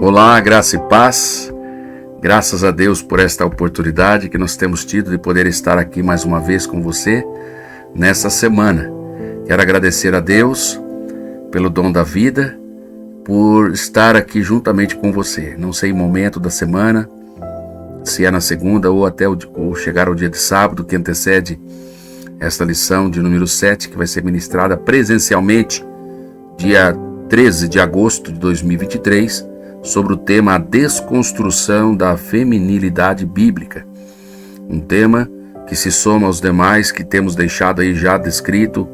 Olá, graça e paz. Graças a Deus por esta oportunidade que nós temos tido de poder estar aqui mais uma vez com você nessa semana. Quero agradecer a Deus pelo dom da vida, por estar aqui juntamente com você. Não sei o momento da semana, se é na segunda ou até ou chegar ao dia de sábado que antecede esta lição de número 7, que vai ser ministrada presencialmente dia 13 de agosto de 2023, sobre o tema A Desconstrução da Feminilidade Bíblica. Um tema que se soma aos demais que temos deixado aí já descrito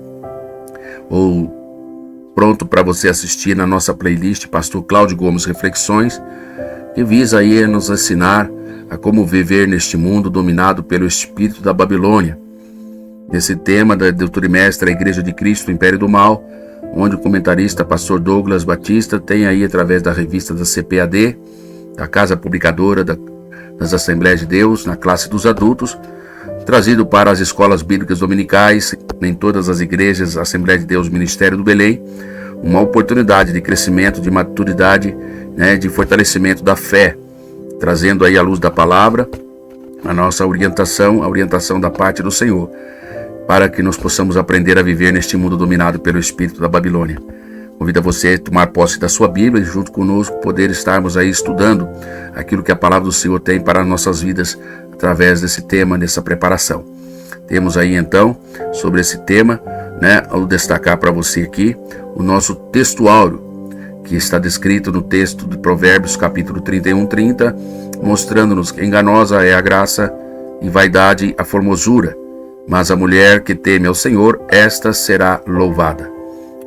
ou pronto para você assistir na nossa playlist Pastor Cláudio Gomes Reflexões, que visa aí nos ensinar a como viver neste mundo dominado pelo espírito da Babilônia. Nesse tema da trimestre A Igreja de Cristo, o Império do Mal, onde o comentarista pastor Douglas Batista tem aí, através da revista da CPAD, da Casa Publicadora das Assembleias de Deus, na classe dos adultos, trazido para as escolas bíblicas dominicais, em todas as igrejas, Assembleia de Deus, Ministério do Belém, uma oportunidade de crescimento, de maturidade, de fortalecimento da fé, trazendo aí à luz da palavra a nossa orientação, a orientação da parte do Senhor, para que nós possamos aprender a viver neste mundo dominado pelo espírito da Babilônia. Convido a você a tomar posse da sua Bíblia e junto conosco poder estarmos aí estudando aquilo que a palavra do Senhor tem para as nossas vidas através desse tema, dessa preparação. Temos aí então, sobre esse tema, ao destacar para você aqui o nosso textuário, que está descrito no texto de Provérbios capítulo 31:30, mostrando-nos que enganosa é a graça e vaidade a formosura, mas a mulher que teme ao Senhor, esta será louvada.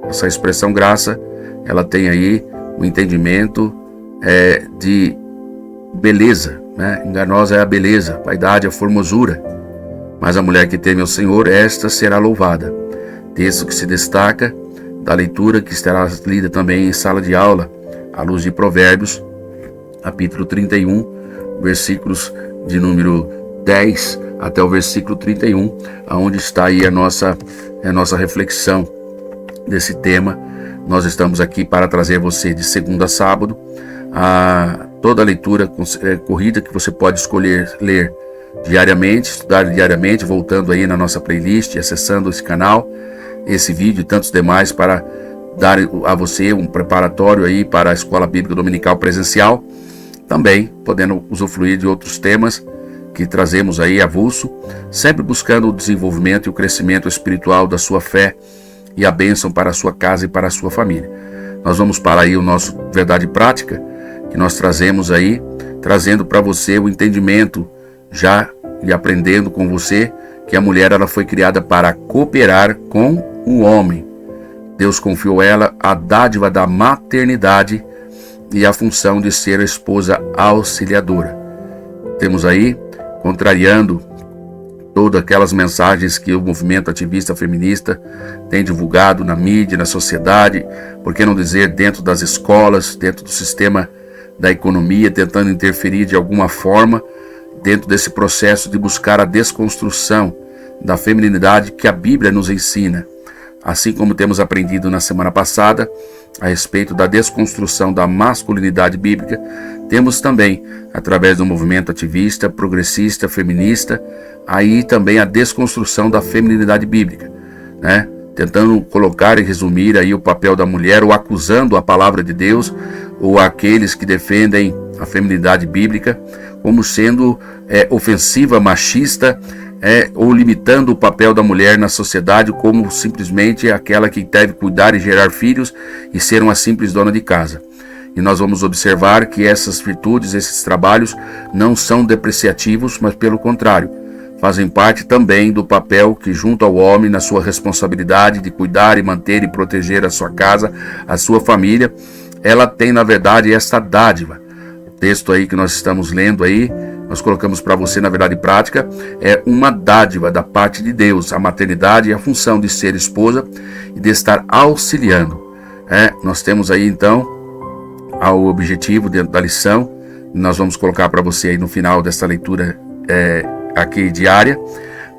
Essa expressão graça, ela tem aí o entendimento de beleza, Enganosa é a beleza, vaidade é a formosura, mas a mulher que teme ao Senhor, esta será louvada. Texto que se destaca da leitura que estará lida também em sala de aula, à luz de Provérbios, capítulo 31, versículos de número 10 até o versículo 31, onde está aí a nossa reflexão desse tema. Nós estamos aqui para trazer você de segunda a sábado toda a leitura corrida que você pode escolher ler diariamente, estudar diariamente, voltando aí na nossa playlist, acessando esse canal, esse vídeo e tantos demais, para dar a você um preparatório aí para a Escola Bíblica Dominical presencial, também podendo usufruir de outros temas que trazemos aí avulso, sempre buscando o desenvolvimento e o crescimento espiritual da sua fé e a bênção para a sua casa e para a sua família. Nós vamos para aí o nosso Verdade Prática, que nós trazemos aí, trazendo para você o entendimento já e aprendendo com você que a mulher ela foi criada para cooperar com o homem. Deus confiou a ela a dádiva da maternidade e a função de ser a esposa auxiliadora. Temos aí, contrariando todas aquelas mensagens que o movimento ativista feminista tem divulgado na mídia, na sociedade, por que não dizer dentro das escolas, dentro do sistema da economia, tentando interferir de alguma forma dentro desse processo de buscar a desconstrução da feminilidade que a Bíblia nos ensina. Assim como temos aprendido na semana passada a respeito da desconstrução da masculinidade bíblica, temos também, através do movimento ativista, progressista, feminista, aí também a desconstrução da feminilidade bíblica, tentando colocar e resumir aí o papel da mulher, ou acusando a palavra de Deus, ou aqueles que defendem a feminilidade bíblica como sendo ofensiva, machista, ou limitando o papel da mulher na sociedade como simplesmente aquela que deve cuidar e gerar filhos e ser uma simples dona de casa. E nós vamos observar que essas virtudes, esses trabalhos não são depreciativos, mas pelo contrário, fazem parte também do papel que junto ao homem, na sua responsabilidade de cuidar e manter e proteger a sua casa, a sua família, ela tem na verdade esta dádiva. O texto aí que nós estamos lendo aí, nós colocamos para você na verdade prática, é uma dádiva da parte de Deus, a maternidade e a função de ser esposa e de estar auxiliando. Nós temos aí então ao objetivo dentro da lição, nós vamos colocar para você aí no final desta leitura aqui diária,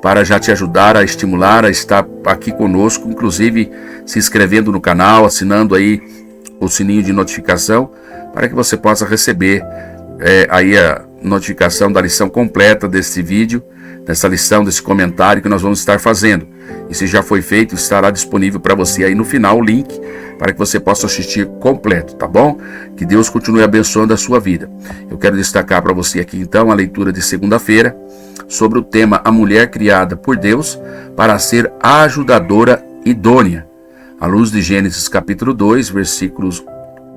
para já te ajudar a estimular a estar aqui conosco, inclusive se inscrevendo no canal, assinando aí o sininho de notificação para que você possa receber aí a notificação da lição completa desse vídeo, dessa lição, desse comentário que nós vamos estar fazendo. E se já foi feito, estará disponível para você aí no final o link para que você possa assistir completo, tá bom? Que Deus continue abençoando a sua vida. Eu quero destacar para você aqui então a leitura de segunda-feira sobre o tema A Mulher Criada por Deus para ser a ajudadora idônea. À luz de Gênesis capítulo 2, versículos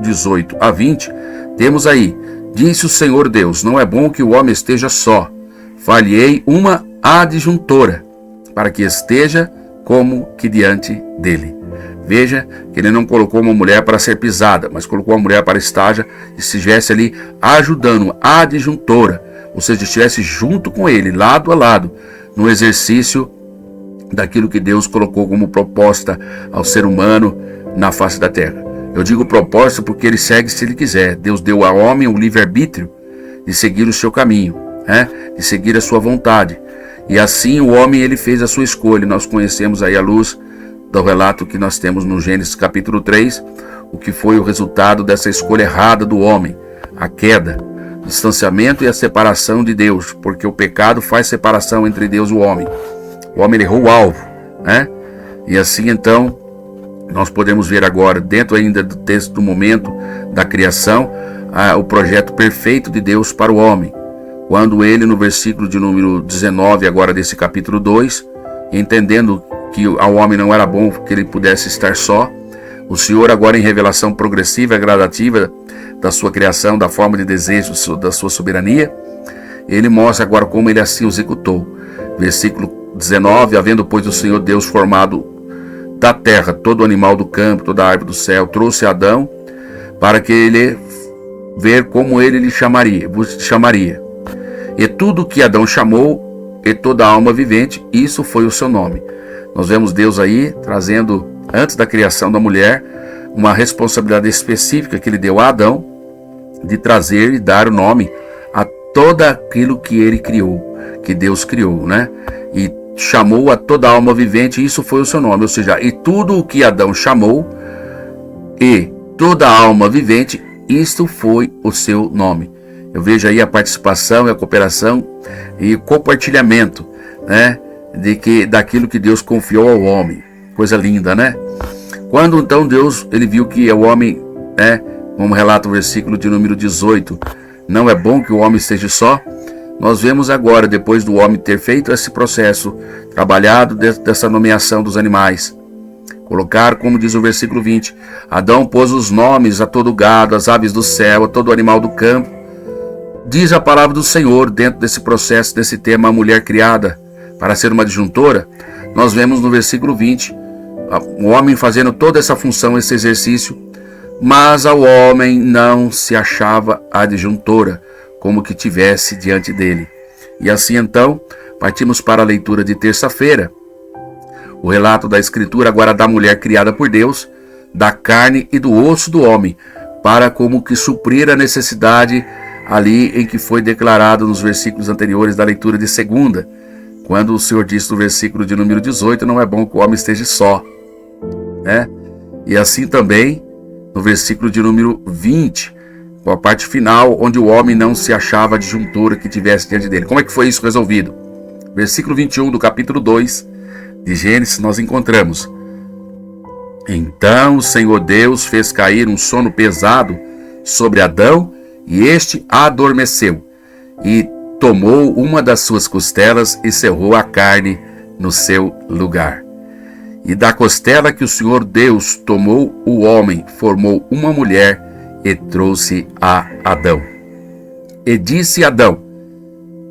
18 a 20, temos aí: disse o Senhor Deus, não é bom que o homem esteja só. Far-lhe-ei uma adjuntora, para que esteja como que diante dele. Veja que ele não colocou uma mulher para ser pisada, mas colocou uma mulher para estar e estivesse ali ajudando, adjuntora, ou seja, estivesse junto com ele, lado a lado, no exercício daquilo que Deus colocou como proposta ao ser humano na face da terra. Eu digo propósito porque ele segue se ele quiser. Deus deu ao homem o livre-arbítrio de seguir o seu caminho, de seguir a sua vontade. E assim o homem ele fez a sua escolha. Nós conhecemos aí à luz do relato que nós temos no Gênesis capítulo 3, o que foi o resultado dessa escolha errada do homem: a queda, o distanciamento e a separação de Deus, porque o pecado faz separação entre Deus e o homem. O homem errou o alvo, E assim então nós podemos ver agora, dentro ainda do texto do momento da criação, o projeto perfeito de Deus para o homem. Quando ele, no versículo de número 19, agora desse capítulo 2, entendendo que ao homem não era bom que ele pudesse estar só, o Senhor agora em revelação progressiva e gradativa da sua criação, da forma de desejo, da sua soberania, ele mostra agora como ele assim executou. Versículo 19, havendo pois o Senhor Deus formado da terra todo animal do campo, toda árvore do céu, trouxe Adão para que ele ver como ele lhe chamaria. E tudo que Adão chamou, e toda alma vivente, isso foi o seu nome. Nós vemos Deus aí trazendo, antes da criação da mulher, uma responsabilidade específica que ele deu a Adão, de trazer e dar o nome a todo aquilo que ele criou, que Deus criou, E chamou a toda alma vivente, isso foi o seu nome. Ou seja, e tudo o que Adão chamou, e toda alma vivente, isto foi o seu nome. Eu vejo aí a participação e a cooperação e o compartilhamento, daquilo que Deus confiou ao homem. Coisa linda, Quando então Deus ele viu que o homem, como relata o versículo de número 18, não é bom que o homem esteja só. Nós vemos agora, depois do homem ter feito esse processo, trabalhado dessa nomeação dos animais, colocar, como diz o versículo 20, Adão pôs os nomes a todo gado, às aves do céu, a todo animal do campo. Diz a palavra do Senhor, dentro desse processo, desse tema, a mulher criada para ser uma adjuntora. Nós vemos no versículo 20, o homem fazendo toda essa função, esse exercício, mas ao homem não se achava adjuntora, como que tivesse diante dele. E assim então, partimos para a leitura de terça-feira. O relato da Escritura agora da mulher criada por Deus, da carne e do osso do homem, para como que suprir a necessidade ali em que foi declarado nos versículos anteriores da leitura de segunda, quando o Senhor disse no versículo de número 18, não é bom que o homem esteja só. E assim também, no versículo de número 20, com a parte final, onde o homem não se achava adjuntora que tivesse diante dele. Como é que foi isso resolvido? Versículo 21 do capítulo 2 de Gênesis, nós encontramos: então o Senhor Deus fez cair um sono pesado sobre Adão, e este adormeceu, e tomou uma das suas costelas e cerrou a carne no seu lugar. E da costela que o Senhor Deus tomou o homem, formou uma mulher e trouxe a Adão. E disse Adão: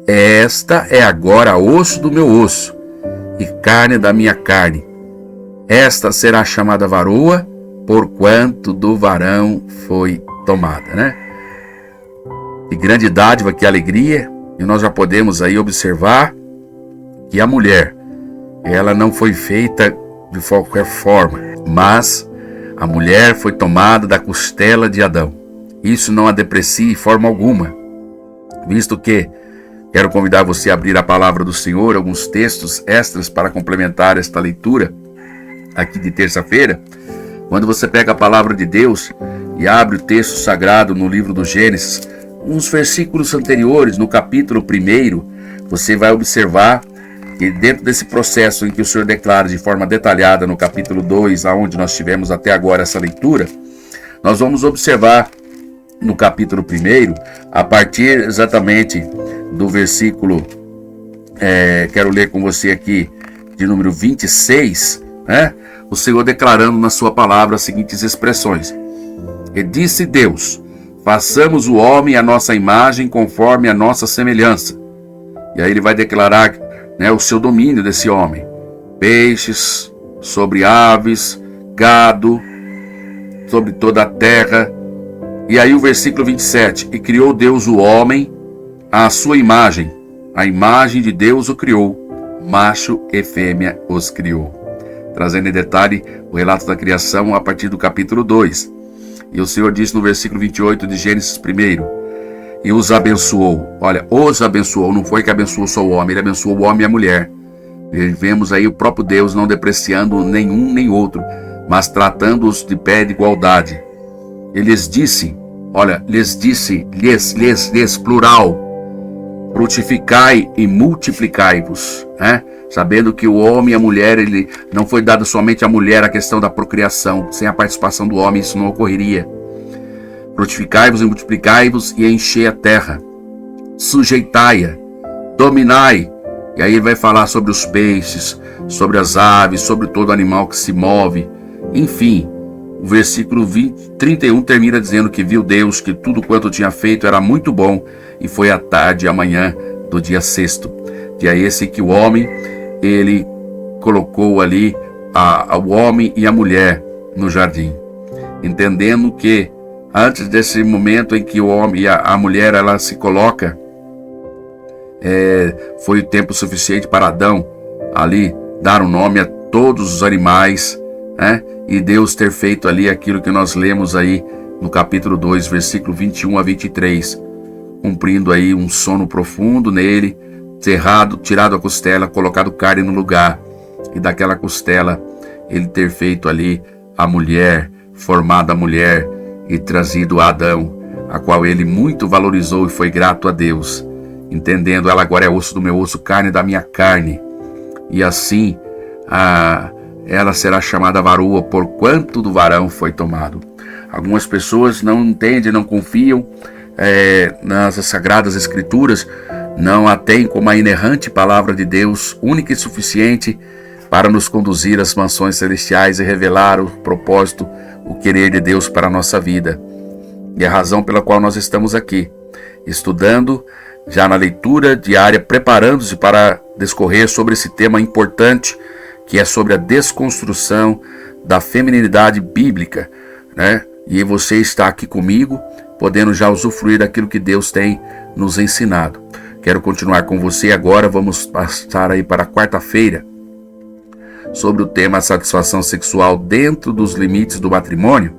esta é agora osso do meu osso e carne da minha carne. Esta será chamada varoa, porquanto do varão foi tomada, Que grande dádiva, que alegria. E nós já podemos aí observar que a mulher, ela não foi feita de qualquer forma, mas a mulher foi tomada da costela de Adão. Isso não a deprecia de forma alguma, visto que quero convidar você a abrir a palavra do Senhor, alguns textos extras para complementar esta leitura aqui de terça-feira. Quando você pega a palavra de Deus e abre o texto sagrado no livro do Gênesis, uns versículos anteriores, no capítulo 1, você vai observar que dentro desse processo em que o Senhor declara de forma detalhada no capítulo 2, aonde nós tivemos até agora essa leitura, nós vamos observar no capítulo 1, a partir exatamente do versículo, quero ler com você aqui, de número 26, né? O Senhor declarando na sua palavra as seguintes expressões. E disse Deus: façamos o homem à nossa imagem, conforme a nossa semelhança. E aí ele vai declarar, né, o seu domínio desse homem. Peixes, sobre aves, gado, sobre toda a terra. E aí o versículo 27. E criou Deus o homem à sua imagem. A imagem de Deus o criou. Macho e fêmea os criou. Trazendo em detalhe o relato da criação a partir do capítulo 2. E o Senhor disse no versículo 28 de Gênesis 1. E os abençoou. Olha, os abençoou. Não foi que abençoou só o homem. Ele abençoou o homem e a mulher. E vemos aí o próprio Deus não depreciando nenhum nem outro, mas tratando-os de pé de igualdade. Ele lhes disse, olha, lhes, plural, frutificai e multiplicai-vos, né? Sabendo que o homem e a mulher, ele não foi dado somente à mulher a questão da procriação, sem a participação do homem isso não ocorreria. Frutificai-vos e multiplicai-vos e enchei a terra, sujeitai-a, dominai. E aí ele vai falar sobre os peixes, sobre as aves, sobre todo animal que se move, enfim. O versículo 31 termina dizendo que viu Deus que tudo quanto tinha feito era muito bom, e foi a tarde e a manhã do dia 6º. Dia esse que o homem, ele colocou ali o homem e a mulher no jardim, entendendo que antes desse momento em que o homem e a mulher ela se coloca, foi o tempo suficiente para Adão ali dar um nome a todos os animais, né? E Deus ter feito ali aquilo que nós lemos aí no capítulo 2, versículo 21 a 23, cumprindo aí um sono profundo nele, cerrado, tirado a costela, colocado carne no lugar, e daquela costela ele ter feito ali a mulher, formado a mulher e trazido a Adão, a qual ele muito valorizou e foi grato a Deus, entendendo ela agora é osso do meu osso, carne da minha carne, e assim ela será chamada varoa, porquanto do varão foi tomado. Algumas pessoas não entendem, não confiam nas sagradas escrituras, não a têm como a inerrante palavra de Deus, única e suficiente para nos conduzir às mansões celestiais e revelar o propósito, o querer de Deus para a nossa vida. E a razão pela qual nós estamos aqui, estudando, já na leitura diária, preparando-se para discorrer sobre esse tema importante, que é sobre a desconstrução da feminilidade bíblica, né? E você está aqui comigo, podendo já usufruir daquilo que Deus tem nos ensinado. Quero continuar com você agora, vamos passar aí para a quarta-feira, sobre o tema satisfação sexual dentro dos limites do matrimônio.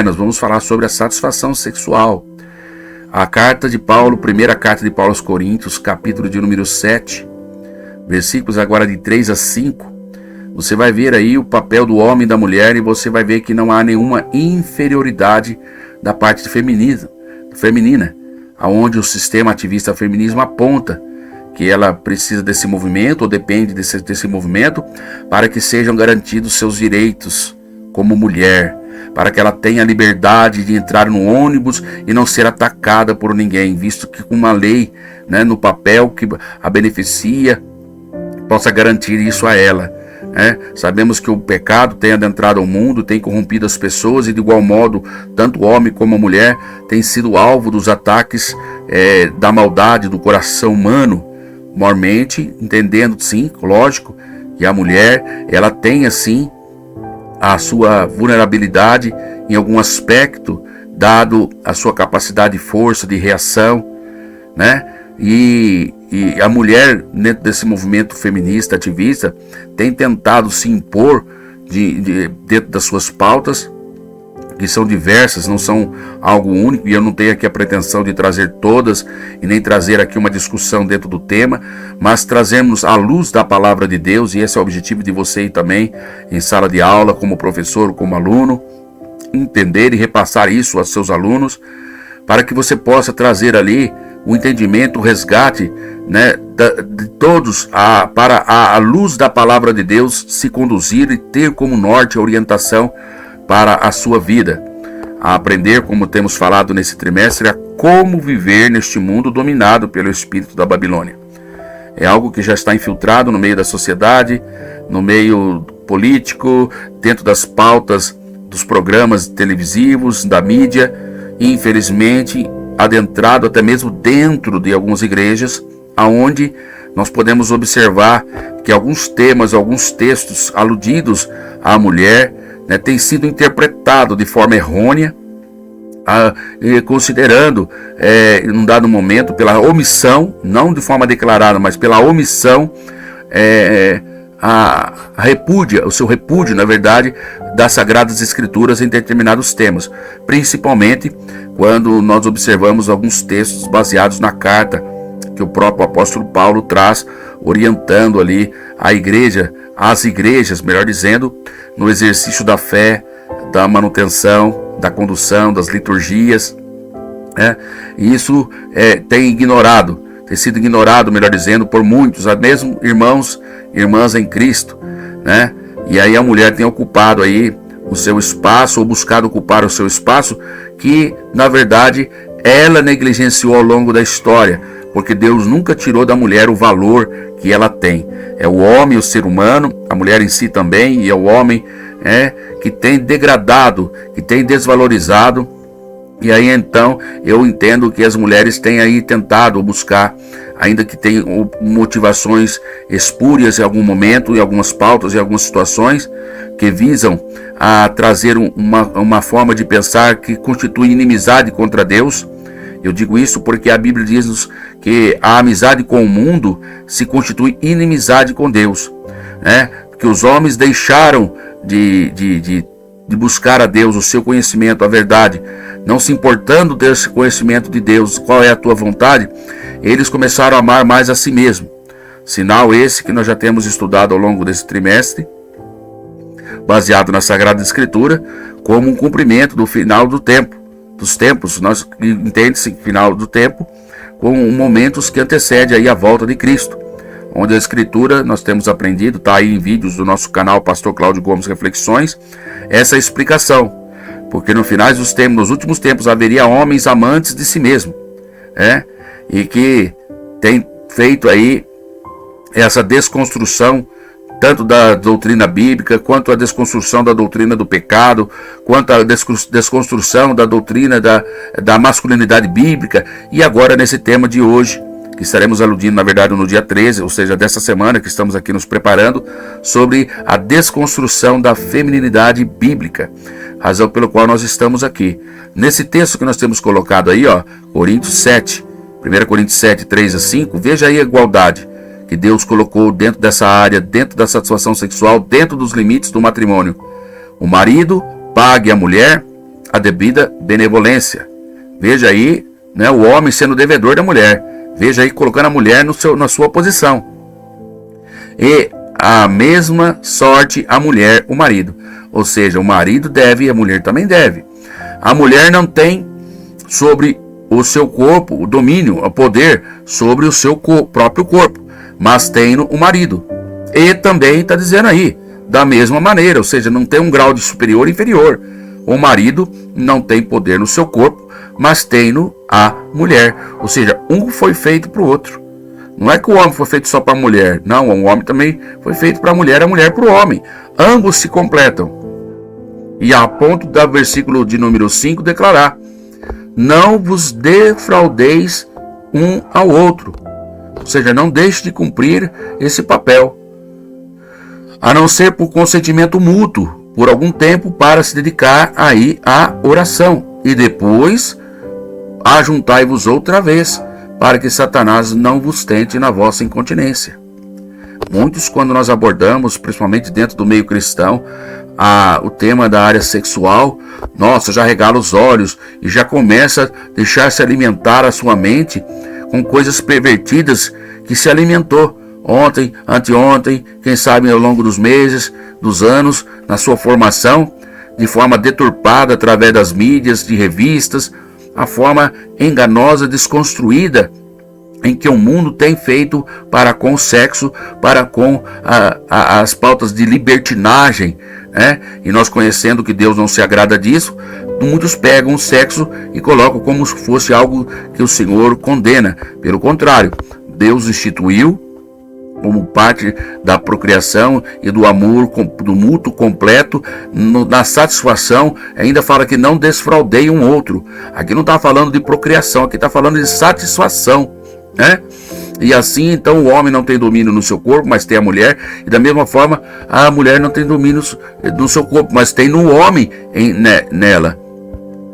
Nós vamos falar sobre a satisfação sexual. A carta de Paulo, primeira carta de Paulo aos Coríntios, capítulo de número 7, versículos agora de 3 a 5, você vai ver aí o papel do homem e da mulher, e você vai ver que não há nenhuma inferioridade da parte feminina, aonde o sistema ativista feminismo aponta que ela precisa desse movimento, ou depende desse movimento, para que sejam garantidos seus direitos como mulher, para que ela tenha a liberdade de entrar no ônibus e não ser atacada por ninguém, visto que com uma lei, né, no papel que a beneficia, possa garantir isso a ela. Sabemos que o pecado tem adentrado ao mundo, tem corrompido as pessoas, e de igual modo, tanto o homem como a mulher têm sido alvo dos ataques da maldade do coração humano, mormente, entendendo, sim, lógico, que a mulher, ela tem, assim, a sua vulnerabilidade em algum aspecto, dado a sua capacidade de força, de reação, né? E a mulher, dentro desse movimento feminista, ativista, tem tentado se impor dentro das suas pautas, que são diversas, não são algo único, e eu não tenho aqui a pretensão de trazer todas, e nem trazer aqui uma discussão dentro do tema, mas trazemos a luz da palavra de Deus, e esse é o objetivo de você também, em sala de aula, como professor, como aluno, entender e repassar isso aos seus alunos, para que você possa trazer ali o entendimento, o resgate, né, de todos para a luz da palavra de Deus se conduzir e ter como norte a orientação para a sua vida. A aprender, como temos falado nesse trimestre, a como viver neste mundo dominado pelo espírito da Babilônia. É algo que já está infiltrado no meio da sociedade, no meio político, dentro das pautas dos programas televisivos, da mídia, e infelizmente adentrado até mesmo dentro de algumas igrejas, aonde nós podemos observar que alguns temas, alguns textos aludidos à mulher, né, têm sido interpretados de forma errônea, considerando, em um dado momento, pela omissão, não de forma declarada, mas pela omissão, o seu repúdio, na verdade, das Sagradas Escrituras em determinados temas, principalmente quando nós observamos alguns textos baseados na carta que o próprio apóstolo Paulo traz, orientando ali a igreja, as igrejas, melhor dizendo, no exercício da fé, da manutenção, da condução, das liturgias, e isso tem sido ignorado, melhor dizendo, por muitos, mesmo irmãos e irmãs em Cristo, né? E aí a mulher tem ocupado aí o seu espaço, ou buscado ocupar o seu espaço, que na verdade ela negligenciou ao longo da história, porque Deus nunca tirou da mulher o valor que ela tem. É o homem, o ser humano, a mulher em si também, e é o homem que tem degradado, que tem desvalorizado. E aí então eu entendo que as mulheres têm aí tentado buscar, ainda que tenham motivações espúrias em algum momento, em algumas pautas, em algumas situações, que visam a trazer uma forma de pensar que constitui inimizade contra Deus. Eu digo isso porque a Bíblia diz-nos que a amizade com o mundo se constitui inimizade com Deus, né? Que os homens deixaram de buscar a Deus, o seu conhecimento, a verdade, não se importando desse conhecimento de Deus, qual é a tua vontade, eles começaram a amar mais a si mesmo. Sinal esse que nós já temos estudado ao longo desse trimestre, baseado na Sagrada Escritura, como um cumprimento do final do tempo, dos tempos. Nós entende-se final do tempo com momentos que antecede aí a volta de Cristo, onde a Escritura, nós temos aprendido, está aí em vídeos do nosso canal Pastor Cláudio Gomes Reflexões, essa explicação, porque nos últimos tempos haveria homens amantes de si mesmo, e que tem feito aí essa desconstrução tanto da doutrina bíblica, quanto a desconstrução da doutrina do pecado, quanto a desconstrução da doutrina da masculinidade bíblica. E agora nesse tema de hoje, que estaremos aludindo na verdade no dia 13, ou seja, dessa semana que estamos aqui nos preparando, sobre a desconstrução da feminilidade bíblica, razão pelo qual nós estamos aqui. Nesse texto que nós temos colocado aí, Coríntios 7, 1 Coríntios 7, 3 a 5, veja aí a igualdade que Deus colocou dentro dessa área, dentro da satisfação sexual, dentro dos limites do matrimônio. O marido pague à mulher a devida benevolência. Veja aí, o homem sendo devedor da mulher. Veja aí, colocando a mulher na sua posição. E a mesma sorte a mulher, o marido. Ou seja, o marido deve e a mulher também deve. A mulher não tem sobre o seu corpo o domínio, o poder sobre o seu próprio corpo, mas tem o marido. E também está dizendo aí, da mesma maneira, ou seja, não tem um grau de superior e inferior. O marido não tem poder no seu corpo, mas tem a mulher. Ou seja, um foi feito para o outro. Não é que o homem foi feito só para a mulher. Não, o homem também foi feito para a mulher para o homem. Ambos se completam. E a ponto do versículo de número 5 declarar: não vos defraudeis um ao outro. Ou seja, não deixe de cumprir esse papel, a não ser por consentimento mútuo, por algum tempo, para se dedicar aí à oração. E depois ajuntai-vos outra vez, para que Satanás não vos tente na vossa incontinência. Muitos, quando nós abordamos, principalmente dentro do meio cristão, o tema da área sexual, nossa, já regala os olhos e já começa a deixar-se alimentar a sua mente com coisas pervertidas que se alimentou ontem, anteontem, quem sabe ao longo dos meses, dos anos, na sua formação, de forma deturpada através das mídias, de revistas, a forma enganosa, desconstruída em que o mundo tem feito para com o sexo, para com as pautas de libertinagem, né? E nós, conhecendo que Deus não se agrada disso, muitos pegam o sexo e colocam como se fosse algo que o Senhor condena. Pelo contrário, Deus instituiu como parte da procriação e do amor, do mútuo completo, na satisfação. Ainda fala que não desfraudeie um outro. Aqui não está falando de procriação, aqui está falando de satisfação, né? E assim, então, o homem não tem domínio no seu corpo, mas tem a mulher. E da mesma forma, a mulher não tem domínio no seu corpo, mas tem no homem nela.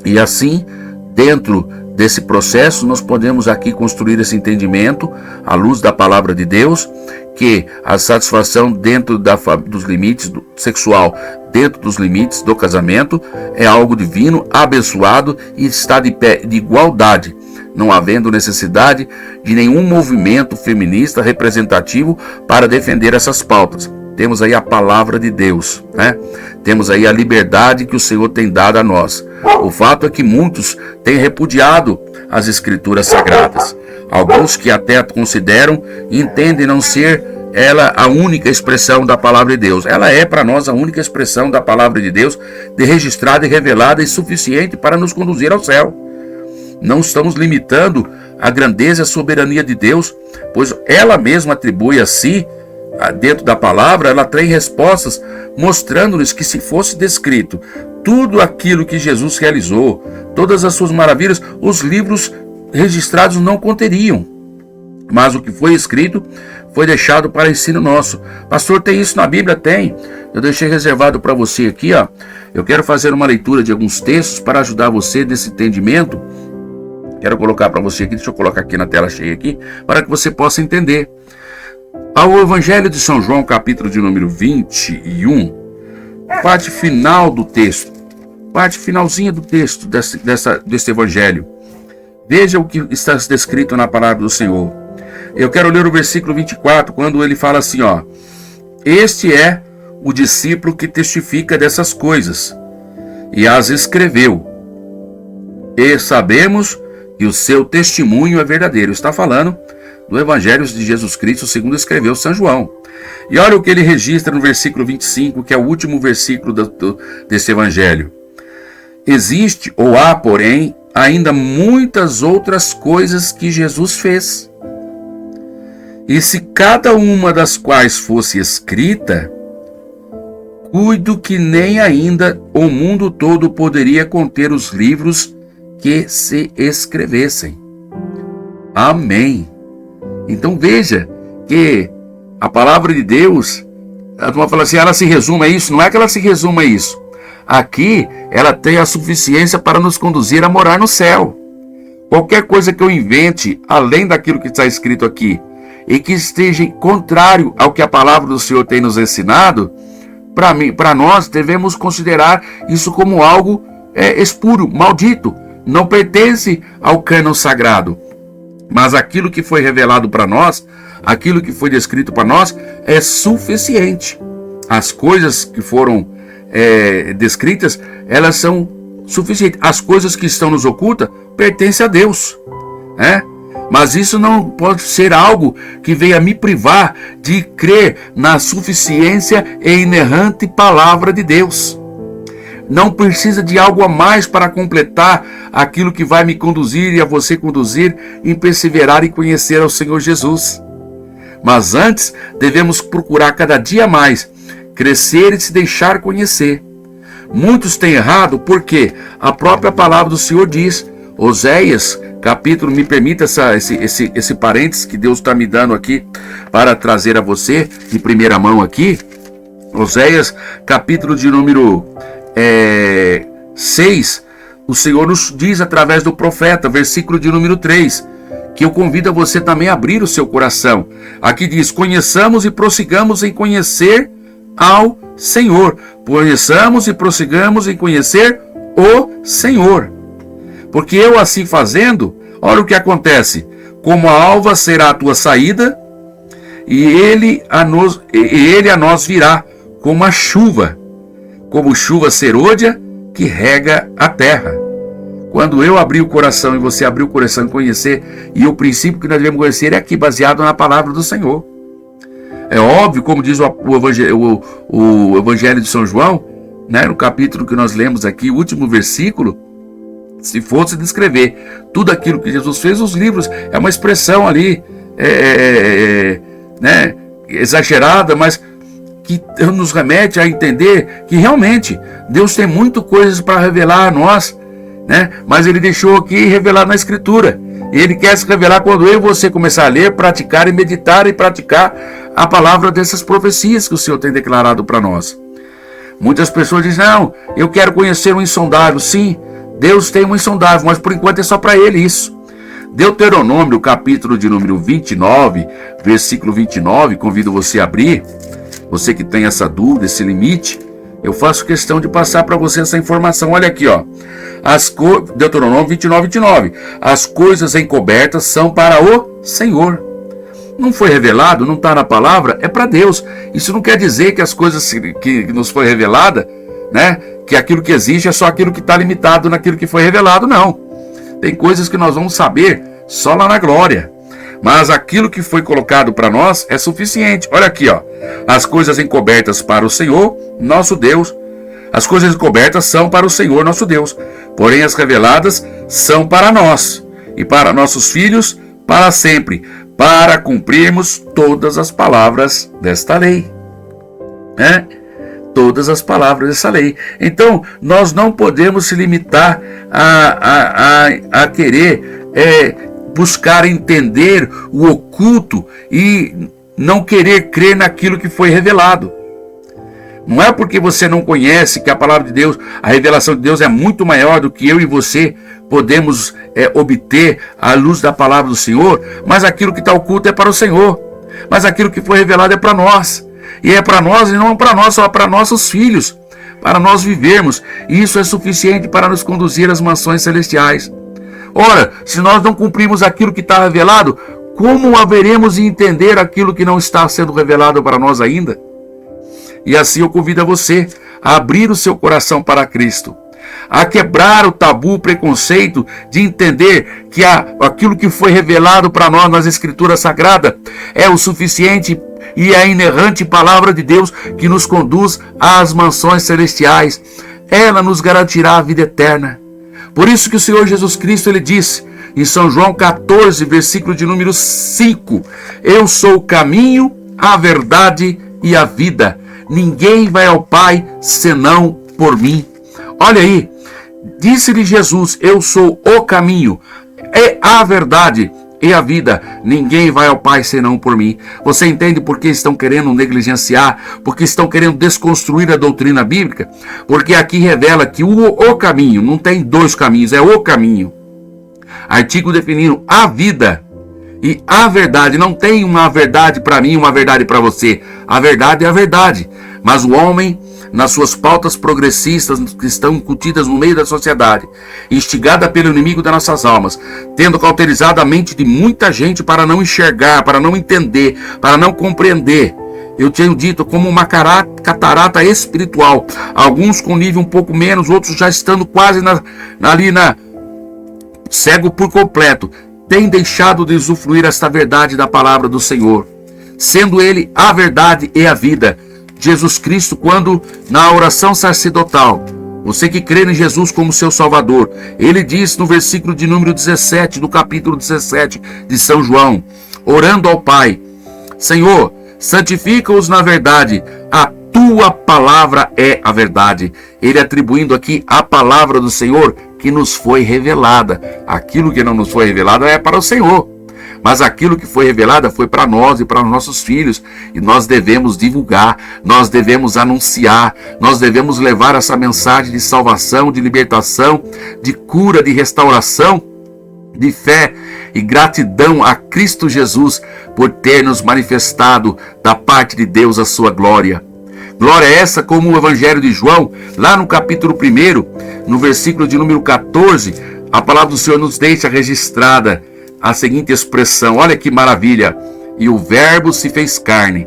E assim, dentro desse processo, nós podemos aqui construir esse entendimento, à luz da palavra de Deus, que a satisfação dentro dos limites do sexual, dentro dos limites do casamento, é algo divino, abençoado e está de pé de igualdade, não havendo necessidade de nenhum movimento feminista representativo para defender essas pautas. Temos aí a palavra de Deus, né? Temos aí a liberdade que o Senhor tem dado a nós. O fato é que muitos têm repudiado as escrituras sagradas. Alguns que até consideram e entendem não ser ela a única expressão da palavra de Deus. Ela é para nós a única expressão da palavra de Deus, registrada e revelada e suficiente para nos conduzir ao céu. Não estamos limitando a grandeza e a soberania de Deus, pois ela mesma atribui a si, dentro da palavra, ela tem respostas mostrando-nos que, se fosse descrito tudo aquilo que Jesus realizou, todas as suas maravilhas, os livros registrados não conteriam. Mas o que foi escrito foi deixado para ensino nosso. Pastor, tem isso na Bíblia? Tem. Eu deixei reservado para você aqui, ó. Eu quero fazer uma leitura de alguns textos para ajudar você nesse entendimento. Quero colocar para você aqui, deixa eu colocar aqui na tela cheia aqui, para que você possa entender. Ao Evangelho de São João, capítulo de número 21, parte final do texto, parte finalzinha do texto desse Evangelho. Veja o que está descrito na palavra do Senhor. Eu quero ler o versículo 24, quando ele fala assim, ó: este é o discípulo que testifica dessas coisas, e as escreveu, e sabemos que o seu testemunho é verdadeiro. Está falando do Evangelho de Jesus Cristo, segundo escreveu São João. E olha o que ele registra no versículo 25, que é o último versículo desse Evangelho. Existe, ou há, porém, ainda muitas outras coisas que Jesus fez. E se cada uma das quais fosse escrita, cuido que nem ainda o mundo todo poderia conter os livros que se escrevessem. Amém. Então veja que a palavra de Deus, a turma fala assim, ela se resume a isso. Não é que ela se resume a isso. Aqui ela tem a suficiência para nos conduzir a morar no céu. Qualquer coisa que eu invente, além daquilo que está escrito aqui, e que esteja contrário ao que a palavra do Senhor tem nos ensinado, para nós devemos considerar isso como algo espúrio, maldito. Não pertence ao cânon sagrado. Mas aquilo que foi revelado para nós, aquilo que foi descrito para nós, é suficiente. As coisas que foram descritas, elas são suficientes. As coisas que estão nos ocultas pertencem a Deus, né? Mas isso não pode ser algo que venha me privar de crer na suficiência e inerrante palavra de Deus. Não precisa de algo a mais para completar aquilo que vai me conduzir e a você conduzir em perseverar e conhecer ao Senhor Jesus. Mas antes, devemos procurar cada dia mais crescer e se deixar conhecer. Muitos têm errado porque a própria palavra do Senhor diz, Oséias, capítulo, me permita esse parênteses que Deus está me dando aqui para trazer a você de primeira mão aqui. Oséias, capítulo de número 6, o Senhor nos diz através do profeta, versículo de número 3, que eu convido a você também a abrir o seu coração. Aqui diz, conheçamos e prossigamos em conhecer ao Senhor. Conheçamos e prossigamos em conhecer o Senhor. Porque eu assim fazendo, olha o que acontece. Como a alva será a tua saída, e ele a nós virá como a chuva. como chuva serôdia que rega a terra. Quando eu abrir o coração e você abrir o coração e conhecer, e o princípio que nós devemos conhecer é aqui baseado na palavra do Senhor. É óbvio, como diz o Evangelho de São João, né, no capítulo que nós lemos aqui, o último versículo, se fosse descrever tudo aquilo que Jesus fez, os livros é uma expressão ali, né, exagerada, mas que nos remete a entender que realmente Deus tem muitas coisas para revelar a nós, né? Mas Ele deixou aqui revelar na Escritura. E Ele quer se revelar quando eu e você começar a ler, praticar e meditar e praticar a palavra dessas profecias que o Senhor tem declarado para nós. Muitas pessoas dizem, não, eu quero conhecer o insondável. Sim, Deus tem um insondável, mas por enquanto é só para Ele isso. Deuteronômio, capítulo de número 29, versículo 29, convido você a abrir. Você que tem essa dúvida, esse limite, eu faço questão de passar para você essa informação. Olha aqui, ó. Deuteronômio 29, 29. As coisas encobertas são para o Senhor. Não foi revelado, não está na palavra, é para Deus. Isso não quer dizer que as coisas que nos foi revelada, né, que aquilo que existe é só aquilo que está limitado naquilo que foi revelado, não. Tem coisas que nós vamos saber só lá na glória. Mas aquilo que foi colocado para nós é suficiente. Olha aqui, ó. As coisas encobertas para o Senhor, nosso Deus. As coisas encobertas são para o Senhor, nosso Deus. Porém, as reveladas são para nós e para nossos filhos para sempre, para cumprirmos todas as palavras desta lei. Né? Todas as palavras dessa lei. Então, nós não podemos se limitar a querer buscar entender o oculto e não querer crer naquilo que foi revelado. Não é porque você não conhece que a palavra de Deus, a revelação de Deus é muito maior do que eu e você podemos obter à luz da palavra do Senhor, mas aquilo que está oculto é para o Senhor. Mas aquilo que foi revelado é para nós. E é para nós e não para nós, só para nossos filhos, para nós vivermos. E isso é suficiente para nos conduzir às mansões celestiais. Ora, se nós não cumprimos aquilo que está revelado, como haveremos de entender aquilo que não está sendo revelado para nós ainda? E assim eu convido a você a abrir o seu coração para Cristo, a quebrar o tabu, o preconceito de entender que aquilo que foi revelado para nós nas Escrituras Sagradas é o suficiente e é a inerrante palavra de Deus que nos conduz às mansões celestiais. Ela nos garantirá a vida eterna. Por isso que o Senhor Jesus Cristo, Ele disse em São João 14, versículo de número 5, eu sou o caminho, a verdade e a vida. Ninguém vai ao Pai senão por mim. Olha aí, disse-lhe Jesus, eu sou o caminho, é a verdade e a vida. Ninguém vai ao Pai senão por mim. Você entende por que estão querendo negligenciar? Porque estão querendo desconstruir a doutrina bíblica? Porque aqui revela que o caminho, não tem dois caminhos, é o caminho. Artigo definindo a vida e a verdade. Não tem uma verdade para mim, uma verdade para você. A verdade é a verdade. Mas o homem, nas suas pautas progressistas que estão incutidas no meio da sociedade, instigada pelo inimigo das nossas almas, tendo cauterizado a mente de muita gente para não enxergar, para não entender, para não compreender. Eu tenho dito como uma catarata espiritual. Alguns com nível um pouco menos, outros já estando quase cego por completo, têm deixado de usufruir esta verdade da palavra do Senhor, sendo Ele a verdade e a vida. Jesus Cristo, quando na oração sacerdotal, você que crê em Jesus como seu Salvador, Ele diz no versículo de número 17, do capítulo 17 de São João, orando ao Pai, Senhor, santifica-os na verdade, a tua palavra é a verdade. Ele atribuindo aqui a palavra do Senhor que nos foi revelada. Aquilo que não nos foi revelado é para o Senhor, mas aquilo que foi revelado foi para nós e para os nossos filhos, e nós devemos divulgar, nós devemos anunciar, nós devemos levar essa mensagem de salvação, de libertação, de cura, de restauração, de fé e gratidão a Cristo Jesus por ter nos manifestado da parte de Deus a sua glória. Glória essa, como o Evangelho de João, lá no capítulo 1, no versículo de número 14, a palavra do Senhor nos deixa registrada a seguinte expressão, olha que maravilha, e o verbo se fez carne,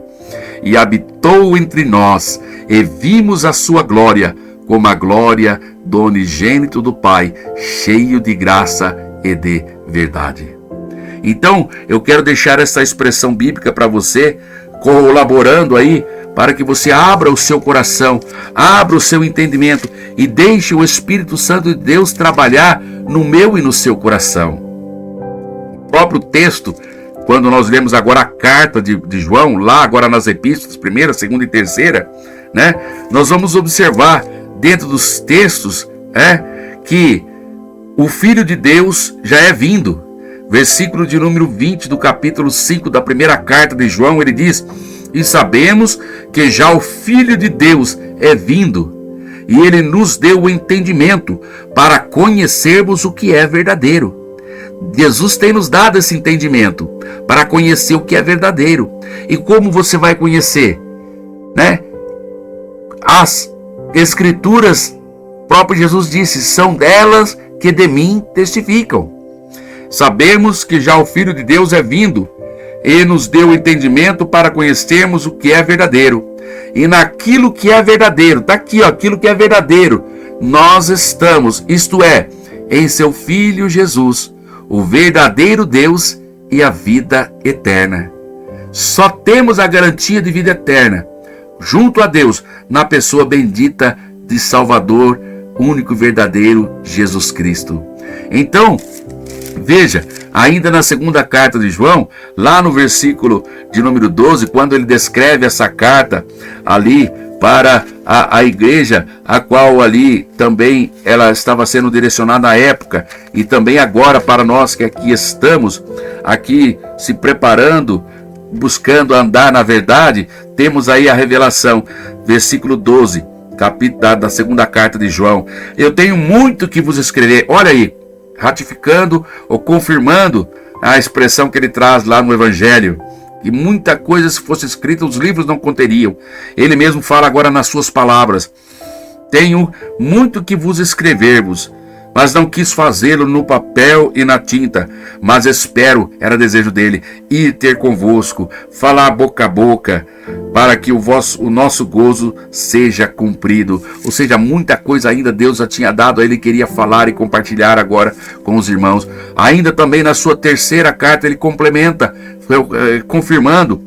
e habitou entre nós, e vimos a sua glória, como a glória do unigênito do Pai, cheio de graça e de verdade. Então, eu quero deixar essa expressão bíblica para você, colaborando aí, para que você abra o seu coração, abra o seu entendimento e deixe o Espírito Santo de Deus trabalhar no meu e no seu coração. O próprio texto, quando nós lemos agora a carta de João, lá agora nas epístolas, 1ª, 2ª e 3ª, né, nós vamos observar dentro dos textos que o Filho de Deus já é vindo. Versículo de número 20 do capítulo 5 da primeira carta de João, ele diz: e sabemos que já o Filho de Deus é vindo, e ele nos deu o entendimento para conhecermos o que é verdadeiro. Jesus tem nos dado esse entendimento para conhecer o que é verdadeiro. E como você vai conhecer? Né? As Escrituras, próprio Jesus disse, são delas que de mim testificam. Sabemos que já o Filho de Deus é vindo e nos deu o entendimento para conhecermos o que é verdadeiro. E naquilo que é verdadeiro, está aqui, ó, aquilo que é verdadeiro, nós estamos, isto é, em seu Filho Jesus, o verdadeiro Deus e a vida eterna. Só temos a garantia de vida eterna junto a Deus na pessoa bendita de Salvador, único e verdadeiro Jesus Cristo. Então, veja, ainda na segunda carta de João, lá no versículo de número 12, quando ele descreve essa carta ali para a igreja, a qual ali também ela estava sendo direcionada à época, e também agora para nós que aqui estamos, aqui se preparando, buscando andar na verdade, temos aí a revelação, versículo 12, capítulo da segunda carta de João. Eu tenho muito que vos escrever, olha aí, ratificando ou confirmando a expressão que ele traz lá no Evangelho, que muita coisa, se fosse escrita, os livros não conteriam. Ele mesmo fala agora nas suas palavras: tenho muito que vos escrever-vos, mas não quis fazê-lo no papel e na tinta, mas espero, era desejo dele, ir ter convosco, falar boca a boca, para que o nosso gozo seja cumprido. Ou seja, muita coisa ainda Deus já tinha dado, ele queria falar e compartilhar agora com os irmãos. Ainda também na sua terceira carta ele complementa, confirmando,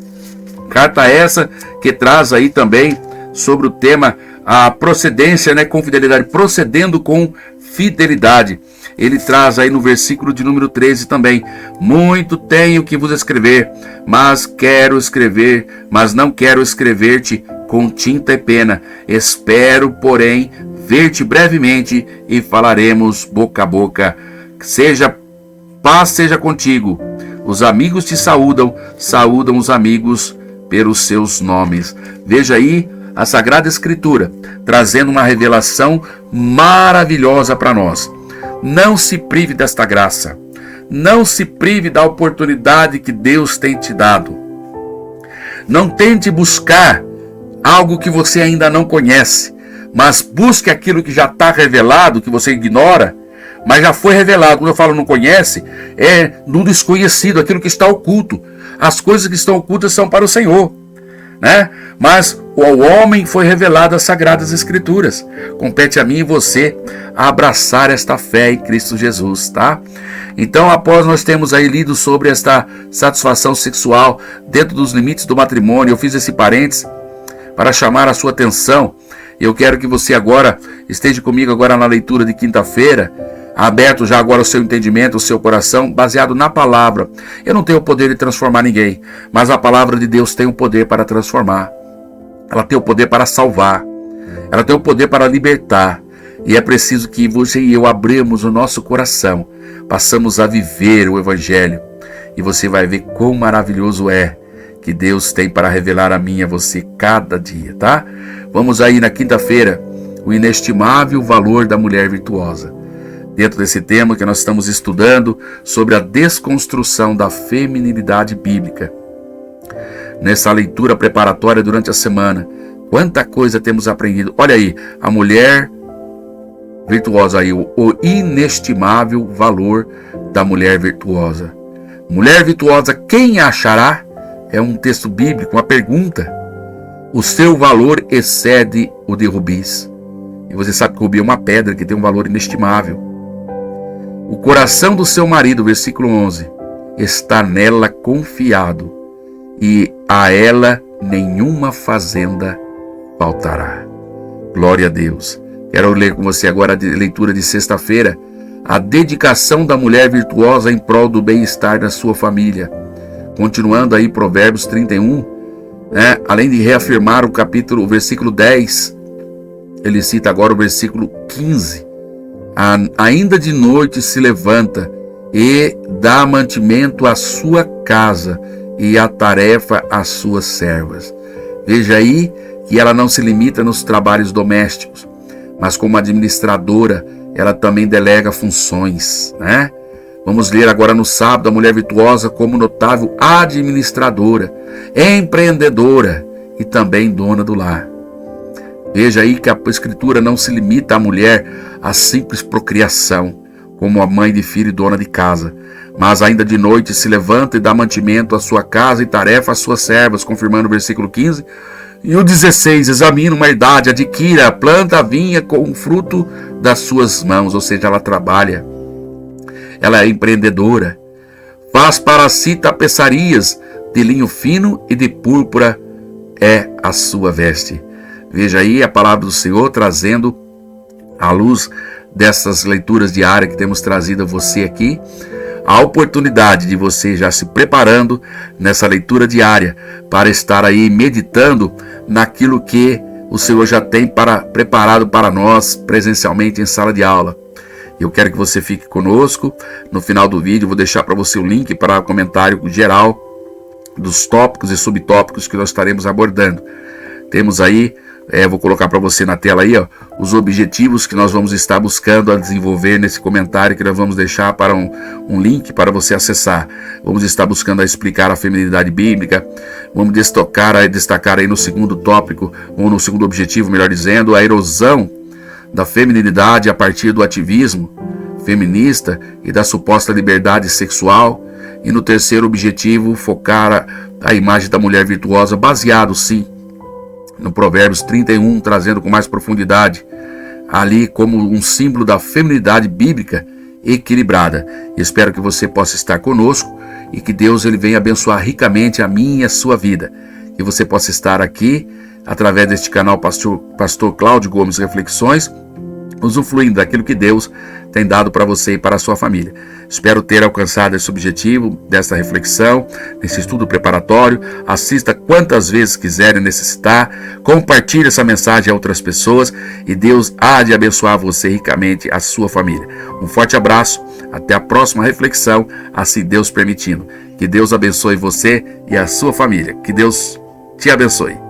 carta essa que traz aí também sobre o tema a procedência, né, com fidelidade, procedendo com fidelidade. Ele traz aí no versículo de número 13 também: muito tenho que vos escrever, mas não quero escrever-te com tinta e pena. Espero, porém, ver-te brevemente e falaremos boca a boca. Paz seja contigo. Os amigos te saúdam os amigos pelos seus nomes. Veja aí a Sagrada Escritura trazendo uma revelação maravilhosa para nós. Não se prive desta graça. Não se prive da oportunidade que Deus tem te dado. Não tente buscar algo que você ainda não conhece, mas busque aquilo que já está revelado, que você ignora, mas já foi revelado. Quando eu falo não conhece, é no desconhecido, aquilo que está oculto. As coisas que estão ocultas são para o Senhor, né? Mas ao homem foi revelado as Sagradas Escrituras. Compete a mim e você abraçar esta fé em Cristo Jesus, tá? Então, após nós termos aí lido sobre esta satisfação sexual dentro dos limites do matrimônio, eu fiz esse parênteses para chamar a sua atenção. Eu quero que você agora esteja comigo agora na leitura de quinta-feira, aberto já agora o seu entendimento, o seu coração, baseado na palavra. Eu não tenho o poder de transformar ninguém, mas a palavra de Deus tem o poder para transformar. Ela tem o poder para salvar. Ela tem o poder para libertar. E é preciso que você e eu abramos o nosso coração, passamos a viver o Evangelho. E você vai ver quão maravilhoso é que Deus tem para revelar a mim e a você cada dia, tá? Vamos aí na quinta-feira, o inestimável valor da mulher virtuosa. Dentro desse tema que nós estamos estudando sobre a desconstrução da feminilidade bíblica. Nessa leitura preparatória durante a semana, quanta coisa temos aprendido. Olha aí, a mulher virtuosa aí, o inestimável valor da mulher virtuosa. Mulher virtuosa, quem a achará? É um texto bíblico, uma pergunta. O seu valor excede o de rubis. E você sabe que o rubi é uma pedra que tem um valor inestimável. O coração do seu marido, versículo 11, está nela confiado, e a ela nenhuma fazenda faltará. Glória a Deus. Quero ler com você agora a leitura de sexta-feira, a dedicação da mulher virtuosa em prol do bem-estar da sua família. Continuando aí Provérbios 31, além de reafirmar o versículo 10, ele cita agora o versículo 15. Ainda de noite se levanta e dá mantimento à sua casa e a tarefa às suas servas. Veja aí que ela não se limita nos trabalhos domésticos, mas como administradora, ela também delega funções, Vamos ler agora no sábado a mulher virtuosa como notável administradora, empreendedora e também dona do lar. Veja aí que a Escritura não se limita à mulher à simples procriação, como a mãe de filho e dona de casa, mas ainda de noite se levanta e dá mantimento à sua casa e tarefa às suas servas, confirmando o versículo 15. E o 16, examina uma herdade, adquira, planta a vinha com o fruto das suas mãos, ou seja, ela trabalha, ela é empreendedora, faz para si tapeçarias de linho fino e de púrpura é a sua veste. Veja aí a palavra do Senhor trazendo à luz dessas leituras diárias que temos trazido a você aqui, a oportunidade de você já se preparando nessa leitura diária para estar aí meditando naquilo que o Senhor já tem preparado para nós presencialmente em sala de aula. Eu quero que você fique conosco. No final do vídeo eu vou deixar para você o link para o comentário geral dos tópicos e subtópicos que nós estaremos abordando. Temos aí, vou colocar para você na tela aí, os objetivos que nós vamos estar buscando a desenvolver nesse comentário que nós vamos deixar para um link para você acessar. Vamos estar buscando a explicar a feminilidade bíblica, vamos destacar aí no segundo tópico, ou no segundo objetivo, melhor dizendo, a erosão da feminilidade a partir do ativismo feminista e da suposta liberdade sexual. E no terceiro objetivo, focar a imagem da mulher virtuosa, baseado sim no Provérbios 31, trazendo com mais profundidade ali como um símbolo da feminilidade bíblica equilibrada. Espero que você possa estar conosco e que Deus ele venha abençoar ricamente a minha e a sua vida. Que você possa estar aqui através deste canal Pastor Cláudio Gomes Reflexões, usufruindo daquilo que Deus tem dado para você e para a sua família. Espero ter alcançado esse objetivo dessa reflexão, nesse estudo preparatório. Assista quantas vezes quiser e necessitar, compartilhe essa mensagem a outras pessoas e Deus há de abençoar você ricamente, a sua família. Um forte abraço, até a próxima reflexão, assim Deus permitindo. Que Deus abençoe você e a sua família. Que Deus te abençoe.